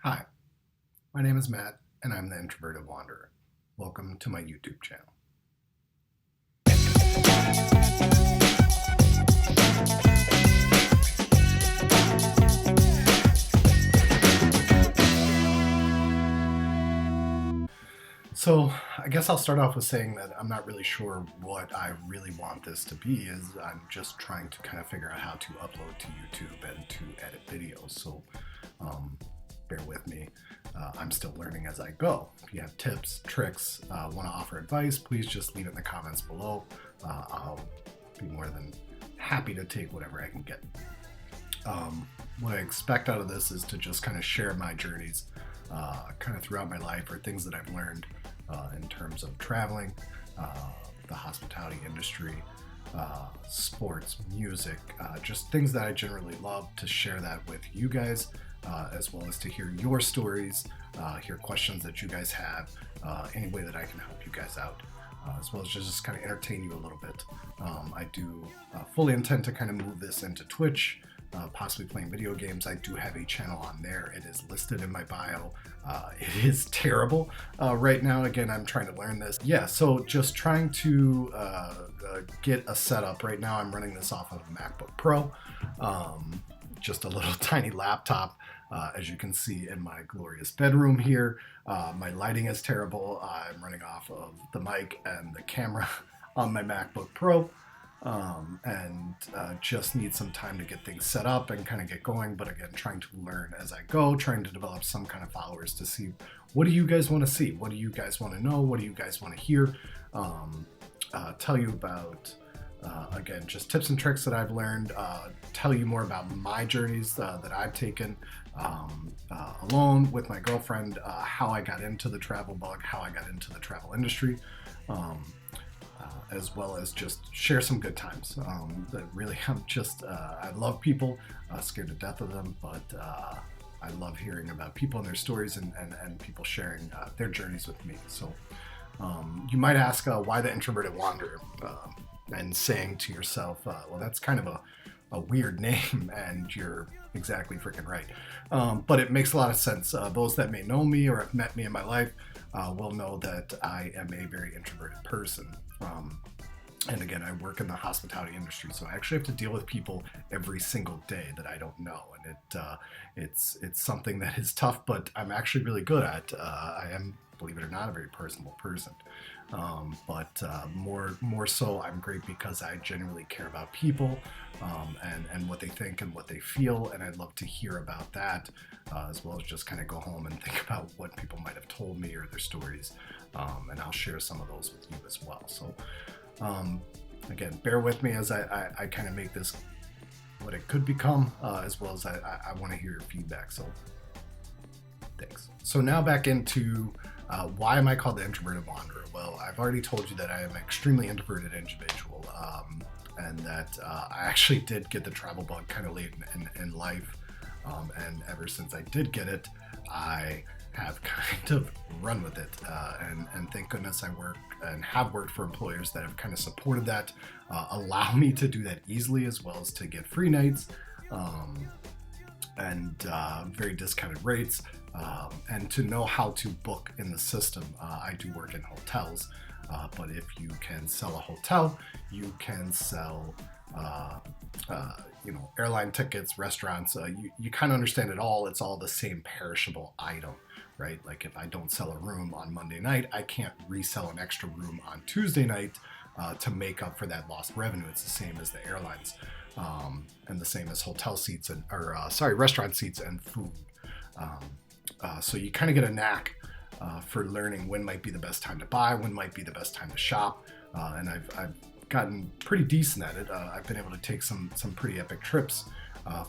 Hi, my name is Matt, and I'm the Introverted Wanderer. Welcome to my YouTube channel. So I guess I'll start off with saying that I'm not really sure what I really want this to be, as I'm just trying to kind of figure out how to upload to YouTube and to edit videos. So um, bear with me. I'm still learning as I go. If you have tips, tricks, want to offer advice, please just leave it in the comments below. I'll be more than happy to take whatever I can get. What I expect out of this is to just kind of share my journeys kind of throughout my life, or things that I've learned in terms of traveling, the hospitality industry, sports, music, just things that I generally love, to share that with you guys, as well as to hear your stories, hear questions that you guys have, any way that I can help you guys out. As well as just kind of entertain you a little bit. I do fully intend to kind of move this into Twitch, possibly playing video games. I do have a channel on there. It is listed in my bio. It is terrible right now. Again, I'm trying to learn this. Yeah, so just trying to get a setup. Right now I'm running this off of a MacBook Pro, just a little tiny laptop. As you can see in my glorious bedroom here, my lighting is terrible. I'm running off of the mic and the camera on my MacBook Pro, and just need some time to get things set up and kind of get going. But again, trying to learn as I go, trying to develop some kind of followers to see, what do you guys want to see? What do you guys want to know? What do you guys want to hear? Tell you about again, just tips and tricks that I've learned, tell you more about my journeys that I've taken alone with my girlfriend, how I got into the travel bug, how I got into the travel industry, as well as just share some good times. That really, I love people, scared to death of them, but I love hearing about people and their stories, and people sharing their journeys with me. So you might ask, why the Introverted Wanderer? And saying to yourself, well, that's kind of a weird name, and you're exactly freaking right. But it makes a lot of sense. Those that may know me or have met me in my life will know that I am a very introverted person. And again, I work in the hospitality industry, so I actually have to deal with people every single day that I don't know, and it's something that is tough, but I'm actually really good at. I am, believe it or not, a very personable person. But more so, I'm great because I genuinely care about people, and what they think and what they feel, and I'd love to hear about that, as well as just kind of go home and think about what people might have told me or their stories, and I'll share some of those with you as well. So again, bear with me as I kind of make this what it could become, as well as I want to hear your feedback. So thanks. So now back into why am I called the Introverted Wanderer? Well, I've already told you that I am an extremely introverted individual, and that I actually did get the travel bug kind of late in life, and ever since I did get it, I have kind of run with it, and thank goodness I work and have worked for employers that have kind of supported that, allow me to do that easily, as well as to get free nights, and very discounted rates, and to know how to book in the system. I do work in hotels, but if you can sell a hotel, you can sell airline tickets, restaurants. You kind of understand it all. It's all the same perishable item, right? Like if I don't sell a room on Monday night, I can't resell an extra room on Tuesday night to make up for that lost revenue. It's the same as the airlines, and the same as hotel seats restaurant seats and food. So you kind of get a knack for learning when might be the best time to buy, when might be the best time to shop, and I've gotten pretty decent at it. I've been able to take some pretty epic trips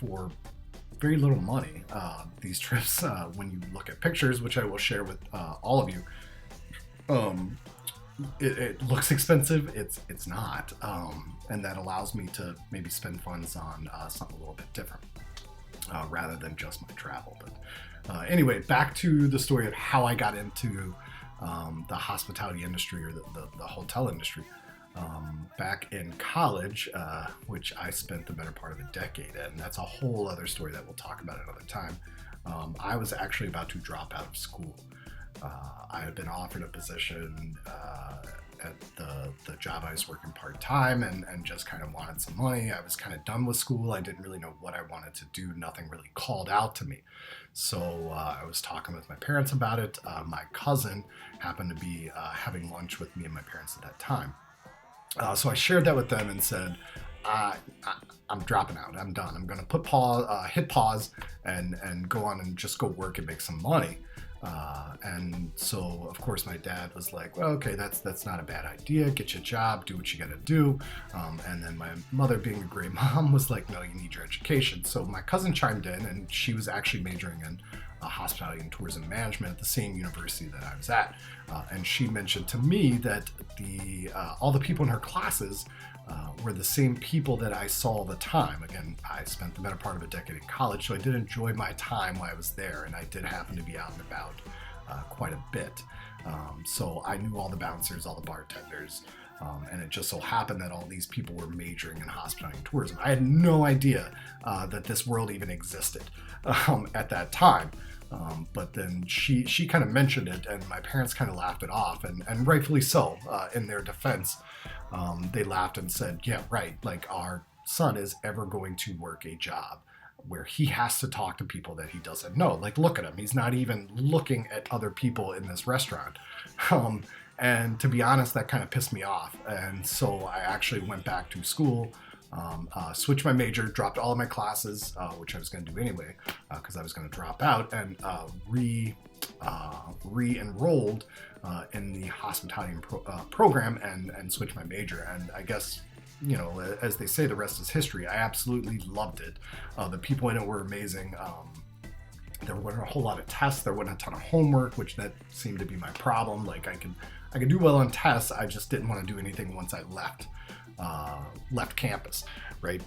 for very little money. These trips, when you look at pictures, which I will share with all of you, it looks expensive. It's not, and that allows me to maybe spend funds on something a little bit different, rather than just my travel. But anyway, back to the story of how I got into the hospitality industry, or the hotel industry. Back in college, which I spent the better part of a decade in. That's a whole other story that we'll talk about another time. I was actually about to drop out of school. I had been offered a position at the job I was working part-time, and just kind of wanted some money. I was kind of done with school. I didn't really know what I wanted to do. Nothing really called out to me. So I was talking with my parents about it. My cousin happened to be having lunch with me and my parents at that time. So I shared that with them and said, I'm dropping out. I'm done. I'm going to hit pause, and go on and just go work and make some money. And so, of course, my dad was like, well, okay, that's not a bad idea. Get you a job, do what you got to do. And then my mother, being a great mom, was like, no, you need your education. So my cousin chimed in, and she was actually majoring in hospitality and tourism management at the same university that I was at. And she mentioned to me that all the people in her classes were the same people that I saw all the time. Again, I spent the better part of a decade in college, so I did enjoy my time while I was there, and I did happen to be out and about quite a bit. So I knew all the bouncers, all the bartenders, and it just so happened that all these people were majoring in hospitality and tourism. I had no idea that this world even existed at that time. But then she kind of mentioned it, and my parents kind of laughed it off, and rightfully so. In their defense, they laughed and said, yeah, right, like our son is ever going to work a job where he has to talk to people that he doesn't know. Like, look at him. He's not even looking at other people in this restaurant. And to be honest, that kind of pissed me off. And so I actually went back to school, switched my major, dropped all of my classes, which I was going to do anyway, because I was going to drop out, and re-enrolled in the hospitality program, and switched my major. And I guess, you know, as they say, the rest is history. I absolutely loved it. The people in it were amazing. There weren't a whole lot of tests. There wasn't a ton of homework, which that seemed to be my problem. Like, I could do well on tests. I just didn't want to do anything once I left campus, right?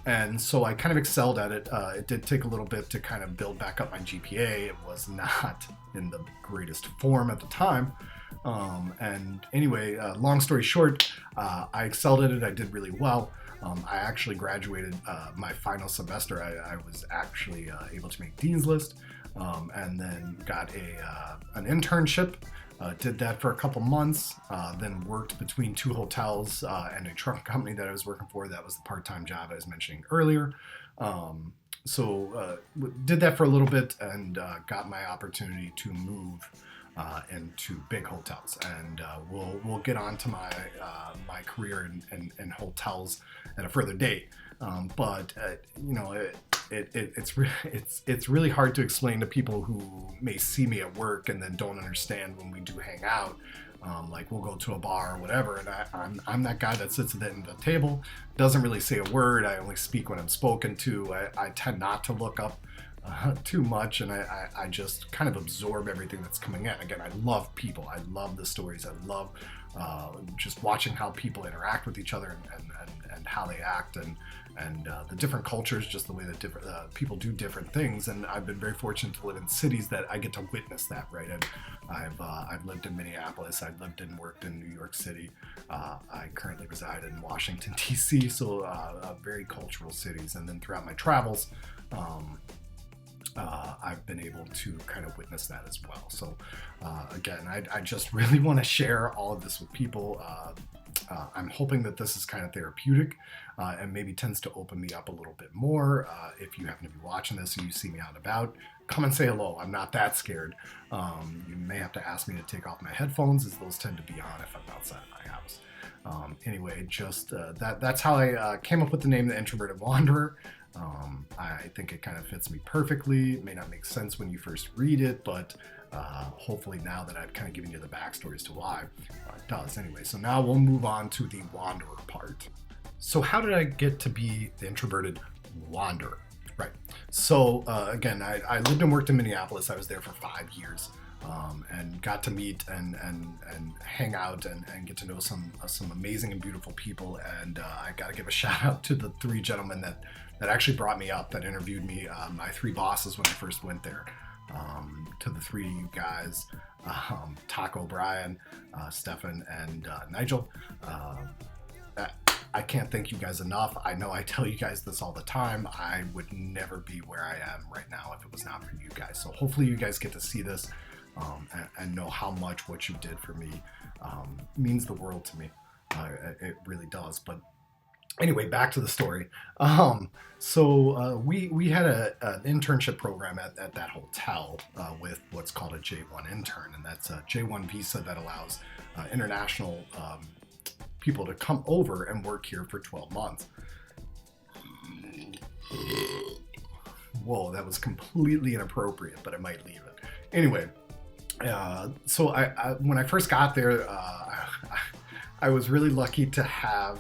And so I kind of excelled at it. It did take a little bit to kind of build back up my GPA. It was not in the greatest form at the time. And anyway, long story short, I excelled at it. I did really well. I actually graduated my final semester. I was actually able to make Dean's List, and then got an internship. Did that for a couple months, then worked between two hotels and a truck company that I was working for. That was the part-time job I was mentioning earlier. So did that for a little bit, and got my opportunity to move into big hotels. And we'll get on to my career in hotels at a further date. But you know, it's really hard to explain to people who may see me at work and then don't understand when we do hang out. Like, we'll go to a bar or whatever, and I'm that guy that sits at the end of the table, doesn't really say a word. I only speak when I'm spoken to. I tend not to look up too much, and I just kind of absorb everything that's coming in. Again, I love people. I love the stories. I love just watching how people interact with each other, and how they act, and the different cultures, just the way that different people do different things. And I've been very fortunate to live in cities that I get to witness that, right? And I've lived in Minneapolis. I've lived and worked in New York City. I currently reside in Washington, D.C., so very cultural cities. And then throughout my travels, I've been able to kind of witness that as well. So again, I just really want to share all of this with people. I'm hoping that this is kind of therapeutic, and maybe tends to open me up a little bit more. If you happen to be watching this and you see me out and about, come and say hello. I'm not that scared. You may have to ask me to take off my headphones, as those tend to be on if I'm outside my house. Anyway, just that's how I came up with the name The Introverted Wanderer. I think it kind of fits me perfectly. It may not make sense when you first read it, but hopefully now that I've kind of given you the backstory as to why, it does. Anyway, so now we'll move on to the wanderer part. So how did I get to be the introverted wanderer? Right. So again, I lived and worked in Minneapolis. I was there for 5 years. And got to meet and hang out and get to know some amazing and beautiful people. And I got to give a shout out to the 3 gentlemen that actually brought me up, that interviewed me, my 3 bosses when I first went there. To the 3 guys, Taco, Brian, Stefan, and Nigel. I can't thank you guys enough. I know I tell you guys this all the time. I would never be where I am right now if it was not for you guys. So hopefully you guys get to see this and know how much what you did for me means the world to me. It really does. But anyway, back to the story. We had an internship program at that hotel with what's called a J1 intern, and that's a J1 visa that allows international people to come over and work here for 12 months. Whoa, that was completely inappropriate, but I might leave it. Anyway, so when I first got there, I was really lucky to have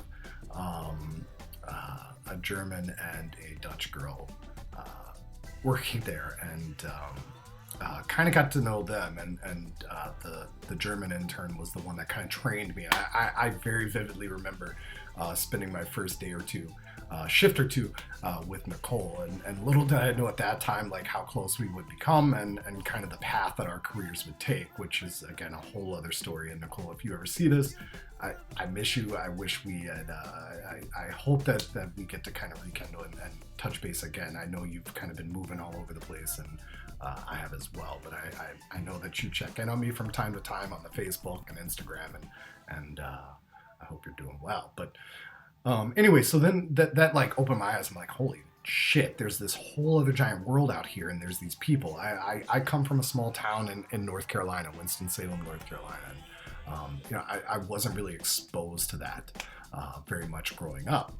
a German and a Dutch girl working there, and kind of got to know them, and the German intern was the one that kind of trained me. I very vividly remember spending my first day or two, shift or two, with Nicole, and little did I know at that time like how close we would become, and kind of the path that our careers would take, which is again a whole other story. And Nicole, if you ever see this, I miss you. I wish we had. I hope that we get to kind of rekindle and touch base again. I know you've kind of been moving all over the place, and I have as well. But I know that you check in on me from time to time on the Facebook and Instagram, and I hope you're doing well. But anyway, so then that like opened my eyes. I'm like, holy shit, there's this whole other giant world out here, and there's these people. I come from a small town in North Carolina, Winston-Salem, North Carolina. And, I wasn't really exposed to that very much growing up.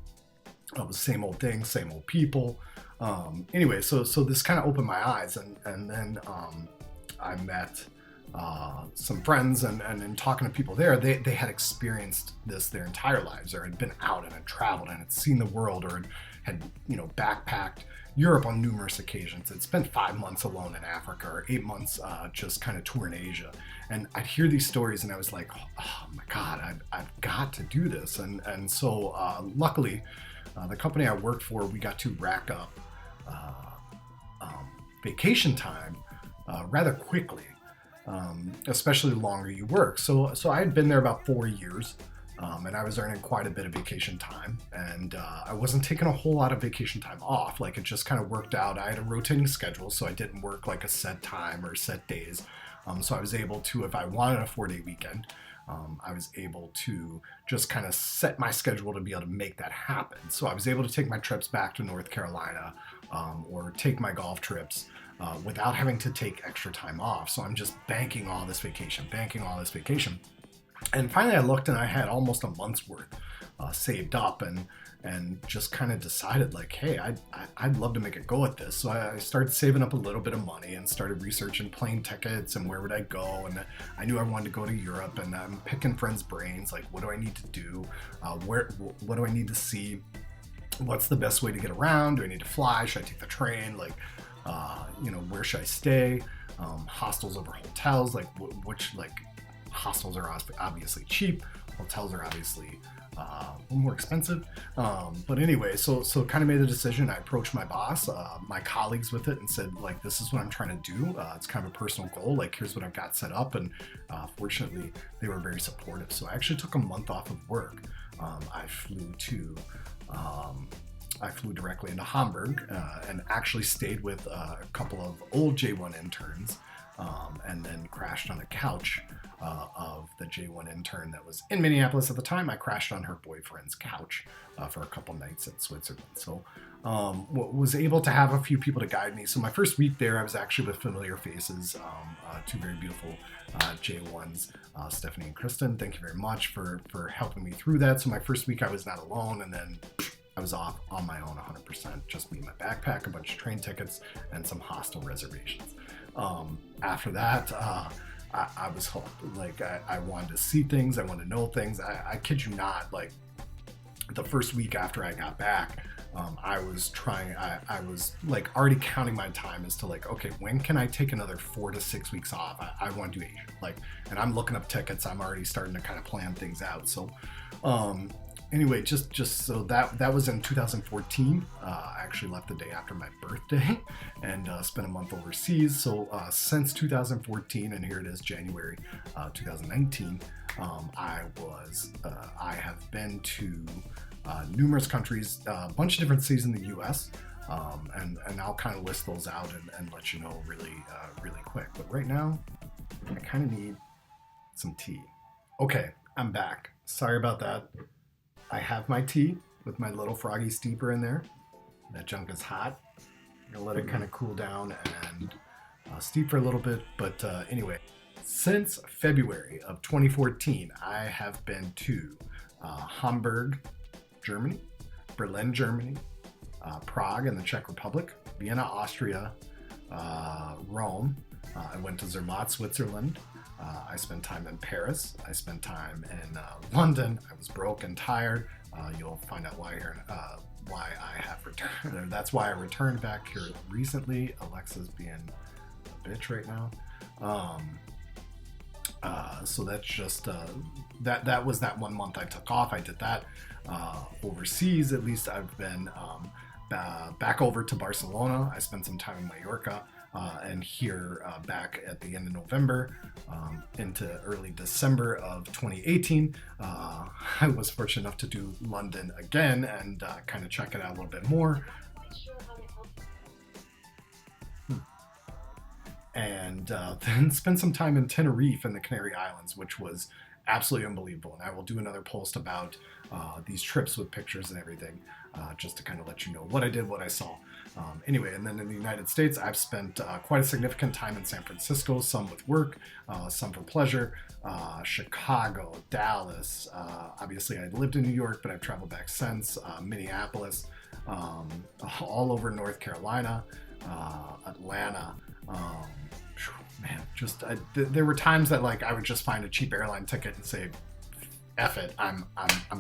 It was same old thing, same old people. Anyway, so this kind of opened my eyes, and then I met some friends, and in talking to people there, they had experienced this their entire lives, or had been out and had traveled and had seen the world, or had backpacked Europe on numerous occasions. Had spent 5 months alone in Africa, or 8 months just kind of touring Asia. And I'd hear these stories, and I was like, oh my God, I've got to do this. And so luckily, the company I worked for, we got to rack up vacation time rather quickly, especially the longer you work. So I had been there about 4 years, and I was earning quite a bit of vacation time, and I wasn't taking a whole lot of vacation time off. Like, it just kind of worked out. I had a rotating schedule, so I didn't work like a set time or set days. So I was able to, if I wanted a 4-day weekend, I was able to just kind of set my schedule to be able to make that happen. So I was able to take my trips back to North Carolina, or take my golf trips without having to take extra time off. So I'm just banking all this vacation. And finally I looked, and I had almost a month's worth saved up, and just kind of decided like, hey, I'd love to make a go at this. So I started saving up a little bit of money and started researching plane tickets and where would I go. And I knew I wanted to go to Europe, and I'm picking friends' brains, like, what do I need to do? What do I need to see? What's the best way to get around? Do I need to fly? Should I take the train? Like, where should I stay? Hostels over hotels, like which like hostels are obviously cheap. Hotels are obviously a little more expensive. But anyway, so kind of made the decision. I approached my boss, my colleagues with it, and said, like, this is what I'm trying to do. It's kind of a personal goal. Like, here's what I've got set up. And fortunately, they were very supportive. So I actually took a month off of work. I flew directly into Hamburg, and actually stayed with a couple of old J1 interns, and then crashed on a couch of the J1 intern that was in Minneapolis at the time. I crashed on her boyfriend's couch for a couple nights in Switzerland. So was able to have a few people to guide me. So my first week there, I was actually with familiar faces, two very beautiful J1s, Stephanie and Kristen. Thank you very much for helping me through that. So my first week I was not alone, and then I was off on my own 100%, just me and my backpack, a bunch of train tickets, and some hostel reservations. After that, I was hooked. Like, I wanted to see things, I wanted to know things. I kid you not, like, the first week after I got back, I was like already counting my time as to like, okay, when can I take another 4 to 6 weeks off? I want to do Asia. Like, and I'm looking up tickets. I'm already starting to kind of plan things out. So, anyway, just so that was in 2014. I actually left the day after my birthday and spent a month overseas. So since 2014, and here it is, January 2019, I have been to numerous countries, a bunch of different cities in the US. And I'll kind of list those out and let you know really quick. But right now, I kind of need some tea. Okay, I'm back. Sorry about that. I have my tea with my little froggy steeper in there. That junk is hot. I'm gonna let it kind of cool down and steep for a little bit. But anyway, since February of 2014, I have been to Hamburg, Germany, Berlin, Germany, Prague in the Czech Republic, Vienna, Austria, Rome. I went to Zermatt, Switzerland. I spent time in Paris. I spent time in London. I was broke and tired. You'll find out why I have returned. That's why I returned back here recently. Alexa's being a bitch right now. So that's just that was that 1 month I took off. I did that overseas. At least I've been back over to Barcelona. I spent some time in Mallorca. And here back at the end of November into early December of 2018, I was fortunate enough to do London again and kind of check it out a little bit more. And then spent some time in Tenerife in the Canary Islands, which was absolutely unbelievable. And I will do another post about these trips with pictures and everything, just to kind of let you know what I did, what I saw. Anyway, and then in the United States, I've spent quite a significant time in San Francisco, some with work, some for pleasure, Chicago, Dallas. Obviously, I lived in New York, but I've traveled back since, Minneapolis, all over North Carolina, Atlanta. Man, there were times that like I would just find a cheap airline ticket and say, F it, I'm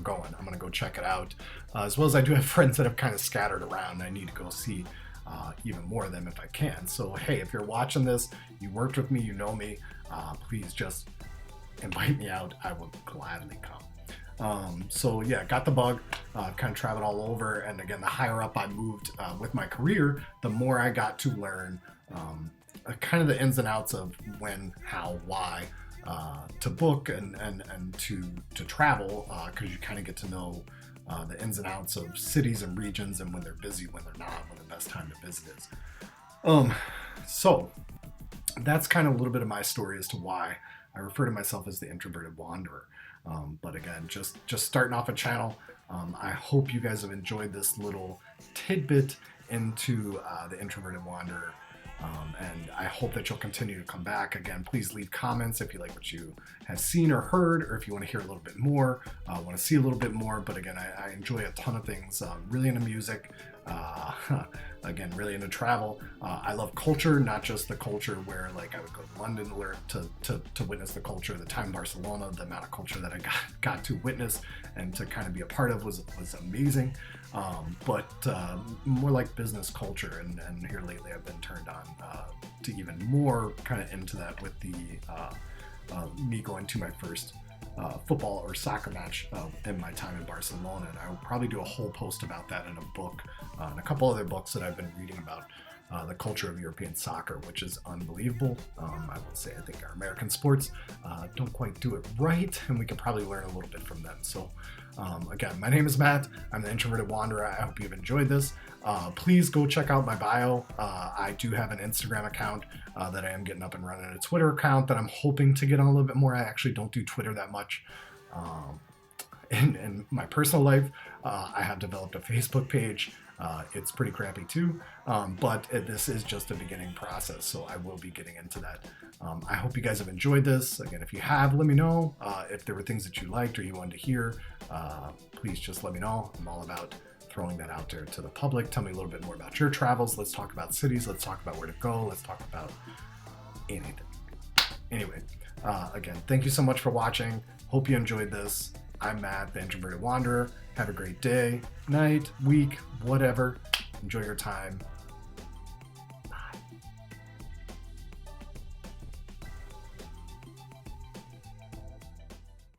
going. I'm gonna go check it out. As well as I do have friends that have kind of scattered around. And I need to go see even more of them if I can. So hey, if you're watching this, you worked with me, you know me. Please just invite me out. I will gladly come. So yeah, got the bug. Kind of traveled all over. And again, the higher up I moved with my career, the more I got to learn kind of the ins and outs of when, how, why. To book and to travel, because you kind of get to know the ins and outs of cities and regions and when they're busy, when they're not, when the best time to visit is. So that's kind of a little bit of my story as to why I refer to myself as the Introverted Wanderer. But again, just starting off a channel. I hope you guys have enjoyed this little tidbit into the Introverted Wanderer. And I hope that you'll continue to come back. Again, please leave comments if you like what you have seen or heard, or if you want to hear a little bit more, want to see a little bit more. But again, I enjoy a ton of things, really into music, again, really into travel. I love culture, not just the culture where like I would go to London to witness the culture, the time in Barcelona, the amount of culture that I got to witness and to kind of be a part of was amazing. But more like business culture, and here lately I've been turned on to even more kind of into that with the me going to my first football or soccer match in my time in Barcelona, and I will probably do a whole post about that in a book and a couple other books that I've been reading about the culture of European soccer, which is unbelievable. I will say I think our American sports don't quite do it right, and we can probably learn a little bit from them. So again, my name is Matt. I'm the Introverted Wanderer. I hope you've enjoyed this. Please go check out my bio. I do have an Instagram account that I am getting up and running, a Twitter account that I'm hoping to get on a little bit more. I actually don't do Twitter that much. In my personal life, I have developed a Facebook page. It's pretty crappy too, but this is just a beginning process, so I will be getting into that. I hope you guys have enjoyed this. Again, if you have, let me know. If there were things that you liked or you wanted to hear, please just let me know. I'm all about throwing that out there to the public. Tell me a little bit more about your travels. Let's talk about cities. Let's talk about where to go. Let's talk about anything. Anyway, again, thank you so much for watching. Hope you enjoyed this. I'm Matt, the Introverted Wanderer. Have a great day, night, week, whatever. Enjoy your time.